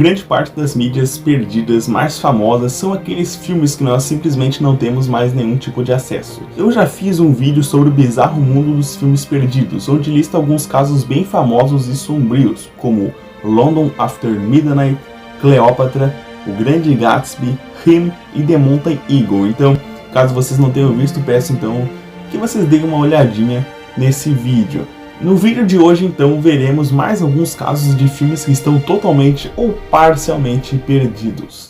Grande parte das mídias perdidas mais famosas são aqueles filmes que nós simplesmente não temos mais nenhum tipo de acesso. Eu já fiz um vídeo sobre o bizarro mundo dos filmes perdidos, onde lista alguns casos bem famosos e sombrios, como London After Midnight, Cleópatra, O Grande Gatsby, Him e The Mountain Eagle. Então, caso vocês não tenham visto, peço então que vocês deem uma olhadinha nesse vídeo. No vídeo de hoje, então, veremos mais alguns casos de filmes que estão totalmente ou parcialmente perdidos.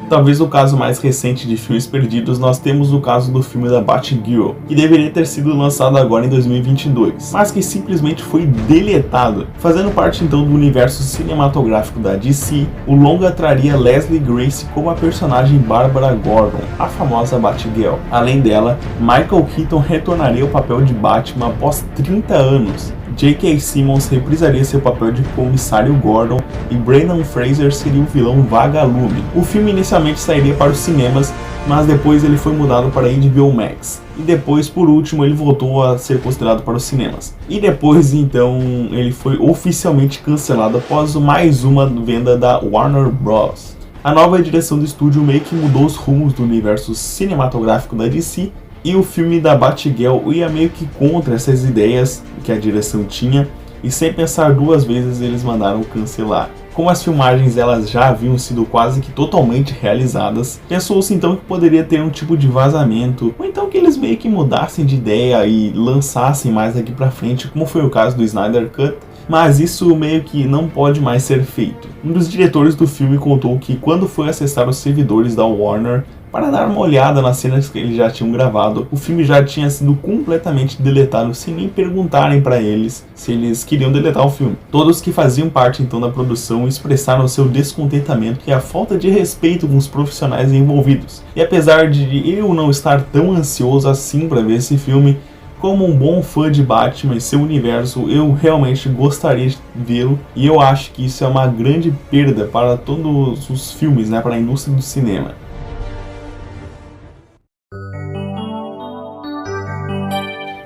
Talvez o caso mais recente de filmes perdidos, nós temos o caso do filme da Batgirl, que deveria ter sido lançado agora em 2022, mas que simplesmente foi deletado. Fazendo parte então do universo cinematográfico da DC, o longa traria Leslie Grace como a personagem Barbara Gordon, a famosa Batgirl. Além dela, Michael Keaton retornaria ao papel de Batman após 30 anos. J.K. Simmons reprisaria seu papel de comissário Gordon e Brendan Fraser seria o vilão Vagalume. O filme inicialmente sairia para os cinemas, mas depois ele foi mudado para HBO Max. E depois, por último, ele voltou a ser considerado para os cinemas. E depois, então, ele foi oficialmente cancelado após mais uma venda da Warner Bros. A nova direção do estúdio meio que mudou os rumos do universo cinematográfico da DC, e o filme da Batgirl ia meio que contra essas ideias que a direção tinha, e sem pensar duas vezes eles mandaram cancelar. Como as filmagens elas já haviam sido quase que totalmente realizadas, pensou-se então que poderia ter um tipo de vazamento, ou então que eles meio que mudassem de ideia e lançassem mais daqui pra frente, como foi o caso do Snyder Cut, mas isso meio que não pode mais ser feito. Um dos diretores do filme contou que quando foi acessar os servidores da Warner para dar uma olhada nas cenas que eles já tinham gravado, o filme já tinha sido completamente deletado sem nem perguntarem para eles se eles queriam deletar o filme. Todos que faziam parte então da produção expressaram seu descontentamento e a falta de respeito com os profissionais envolvidos. E apesar de eu não estar tão ansioso assim para ver esse filme, como um bom fã de Batman e seu universo, eu realmente gostaria de vê-lo, e eu acho que isso é uma grande perda para todos os filmes, né, para a indústria do cinema.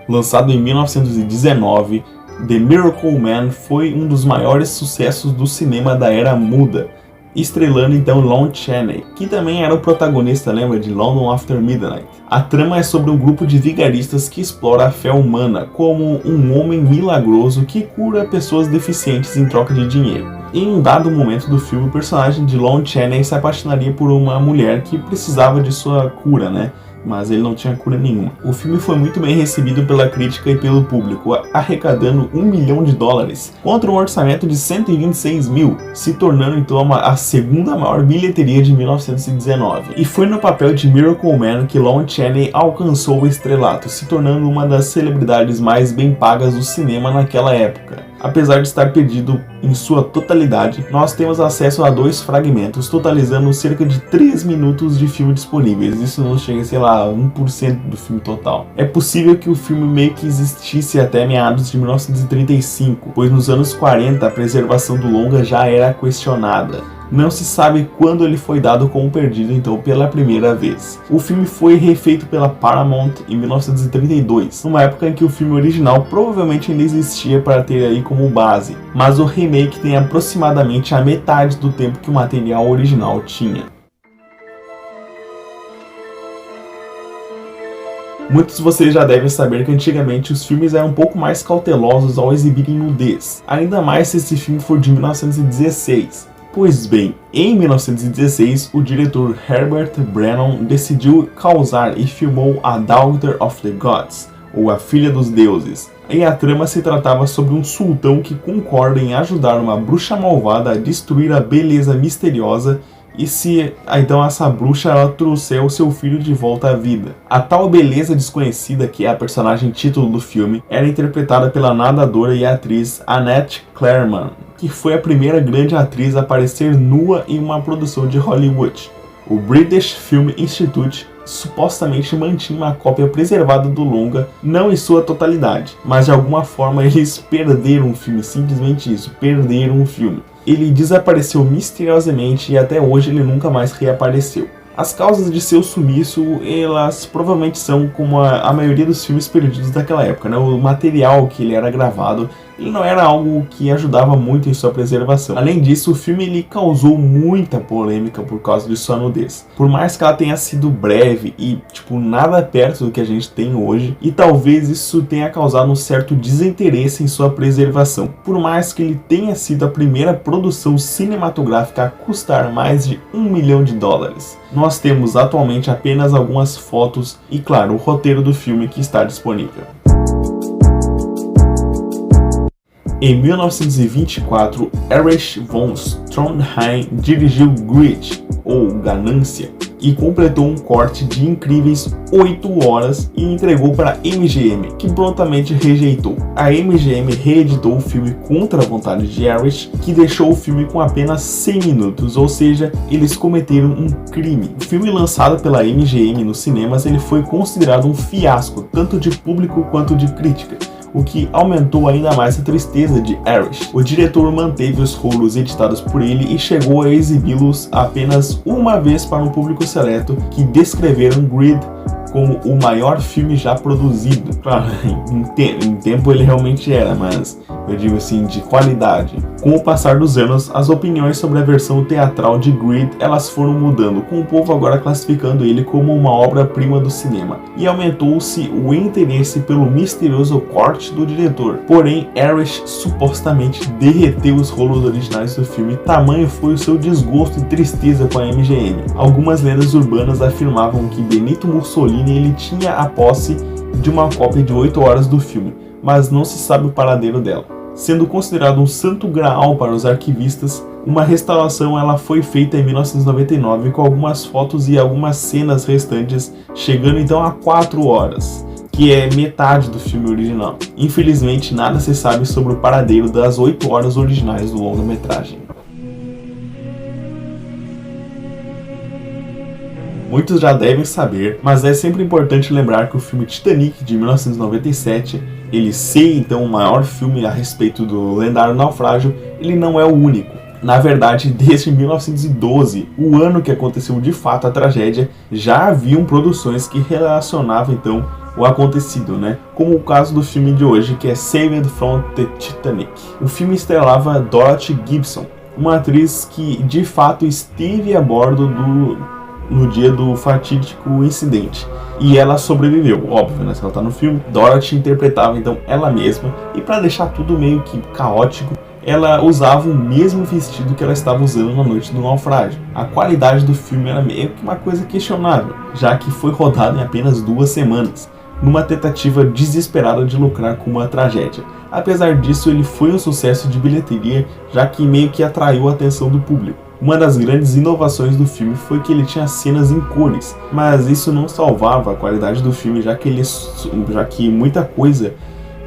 Lançado em 1919, The Miracle Man foi um dos maiores sucessos do cinema da era muda, estrelando então Lon Chaney, que também era o protagonista, lembra, de London After Midnight. A trama é sobre um grupo de vigaristas que explora a fé humana como um homem milagroso que cura pessoas deficientes em troca de dinheiro. Em um dado momento do filme, o personagem de Lon Chaney se apaixonaria por uma mulher que precisava de sua cura, né? Mas ele não tinha cura nenhuma. O filme foi muito bem recebido pela crítica e pelo público, arrecadando $1 milhão, contra um orçamento de 126 mil, se tornando então a segunda maior bilheteria de 1919. E foi no papel de Miracle Man que Lon Chaney alcançou o estrelato, se tornando uma das celebridades mais bem pagas do cinema naquela época. Apesar de estar perdido em sua totalidade, nós temos acesso a 2 fragmentos, totalizando cerca de 3 minutos de filme disponíveis. Isso não chega a, sei lá, 1% do filme total. É possível que o filme meio que existisse até meados de 1935, pois nos anos 40 a preservação do longa já era questionada. Não se sabe quando ele foi dado como perdido então pela primeira vez. O filme foi refeito pela Paramount em 1932, numa época em que o filme original provavelmente ainda existia para ter aí como base, mas o remake tem aproximadamente a metade do tempo que o material original tinha. Muitos de vocês já devem saber que antigamente os filmes eram um pouco mais cautelosos ao exibirem nudez, ainda mais se esse filme for de 1916. Pois bem, em 1916, o diretor Herbert Brannon decidiu causar e filmou A Daughter of the Gods, ou A Filha dos Deuses. E a trama se tratava sobre um sultão que concorda em ajudar uma bruxa malvada a destruir a beleza misteriosa e se então essa bruxa ela trouxer o seu filho de volta à vida. A tal beleza desconhecida, que é a personagem título do filme, era interpretada pela nadadora e atriz Annette Clareman, que foi a primeira grande atriz a aparecer nua em uma produção de Hollywood. O British Film Institute supostamente mantinha uma cópia preservada do longa, não em sua totalidade, mas de alguma forma eles perderam o filme, simplesmente isso, perderam o filme. Ele desapareceu misteriosamente e até hoje ele nunca mais reapareceu. As causas de seu sumiço, elas provavelmente são como a maioria dos filmes perdidos daquela época, né? O material que ele era gravado, ele não era algo que ajudava muito em sua preservação. Além disso, o filme ele causou muita polêmica por causa de sua nudez. Por mais que ela tenha sido breve e, nada perto do que a gente tem hoje, e talvez isso tenha causado um certo desinteresse em sua preservação. Por mais que ele tenha sido a primeira produção cinematográfica a custar mais de $1 milhão, nós temos atualmente apenas algumas fotos e, claro, o roteiro do filme que está disponível. Em 1924, Erich von Stroheim dirigiu Greed, ou Ganância, e completou um corte de incríveis 8 horas e entregou para a MGM, que prontamente rejeitou. A MGM reeditou o filme contra a vontade de Erich, que deixou o filme com apenas 100 minutos, ou seja, eles cometeram um crime. O filme lançado pela MGM nos cinemas ele foi considerado um fiasco, tanto de público quanto de crítica, o que aumentou ainda mais a tristeza de Erich. O diretor manteve os rolos editados por ele e chegou a exibi-los apenas uma vez para um público seleto que descreveram Greed como o maior filme já produzido. Claro, em tempo ele realmente era, mas eu digo assim, de qualidade. Com o passar dos anos, as opiniões sobre a versão teatral de Greed, elas foram mudando, com o povo agora classificando ele como uma obra-prima do cinema. E aumentou-se o interesse pelo misterioso corte do diretor. Porém, Erich supostamente derreteu os rolos originais do filme, tamanho foi o seu desgosto e tristeza com a MGM. Algumas lendas urbanas afirmavam que Benito Mussolini ele tinha a posse de uma cópia de 8 horas do filme, mas não se sabe o paradeiro dela. Sendo considerado um santo graal para os arquivistas, uma restauração ela foi feita em 1999 com algumas fotos e algumas cenas restantes, chegando então a 4 horas, que é metade do filme original. Infelizmente, nada se sabe sobre o paradeiro das 8 horas originais do longa-metragem. Muitos já devem saber, mas é sempre importante lembrar que o filme Titanic, de 1997, ele ser então o maior filme a respeito do lendário naufrágio, ele não é o único. Na verdade, desde 1912, o ano que aconteceu de fato a tragédia, já haviam produções que relacionavam então o acontecido, né? Como o caso do filme de hoje, que é Saved from the Titanic. O filme estrelava Dorothy Gibson, uma atriz que de fato esteve a bordo no dia do fatídico incidente. E ela sobreviveu, óbvio, né? Se ela tá no filme. Dorothy interpretava então ela mesma, e para deixar tudo meio que caótico, ela usava o mesmo vestido que ela estava usando na noite do naufrágio. A qualidade do filme era meio que uma coisa questionável, já que foi rodado em apenas 2 semanas, numa tentativa desesperada de lucrar com uma tragédia. Apesar disso, ele foi um sucesso de bilheteria, já que meio que atraiu a atenção do público. Uma das grandes inovações do filme foi que ele tinha cenas em cores, mas isso não salvava a qualidade do filme, já que muita coisa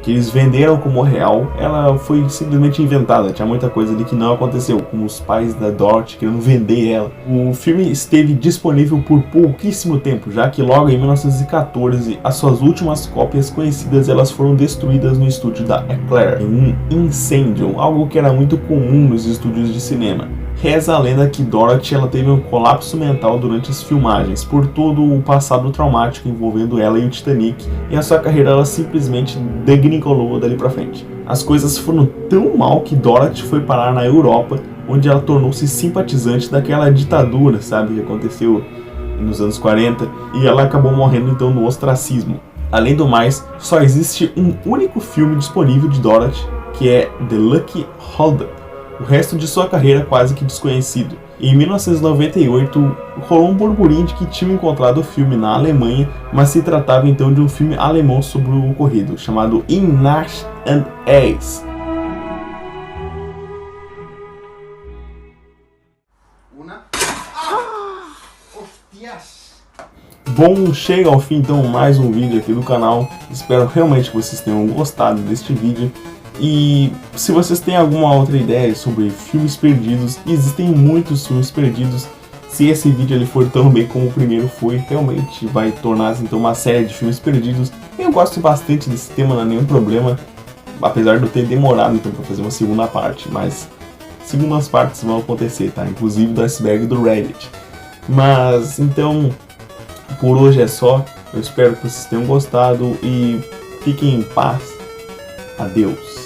que eles venderam como real, ela foi simplesmente inventada. Tinha muita coisa ali que não aconteceu, como os pais da Dorothy querendo vender ela. O filme esteve disponível por pouquíssimo tempo, já que logo em 1914, as suas últimas cópias conhecidas elas foram destruídas no estúdio da Eclair, em um incêndio, algo que era muito comum nos estúdios de cinema. Reza a lenda que Dorothy ela teve um colapso mental durante as filmagens, por todo o passado traumático envolvendo ela e o Titanic, e a sua carreira ela simplesmente degringolou dali pra frente. As coisas foram tão mal que Dorothy foi parar na Europa, onde ela tornou-se simpatizante daquela ditadura, sabe, que aconteceu nos anos 40, e ela acabou morrendo então no ostracismo. Além do mais, só existe um único filme disponível de Dorothy, que é The Lucky Holdup. O resto de sua carreira é quase que desconhecido. Em 1998, rolou um burburinho de que tinham encontrado o filme na Alemanha, mas se tratava então de um filme alemão sobre o ocorrido, chamado In Nacht und Eis. Bom, chega ao fim então mais um vídeo aqui do canal. Espero realmente que vocês tenham gostado deste vídeo. E se vocês têm alguma outra ideia sobre filmes perdidos, existem muitos filmes perdidos. Se esse vídeo ele for tão bem como o primeiro foi, realmente vai tornar então uma série de filmes perdidos. Eu gosto bastante desse tema, não é nenhum problema, apesar de eu ter demorado então para fazer uma segunda parte, mas segundas partes vão acontecer, tá? Inclusive do iceberg do Reddit. Mas então, por hoje é só. Eu espero que vocês tenham gostado e fiquem em paz. Adeus.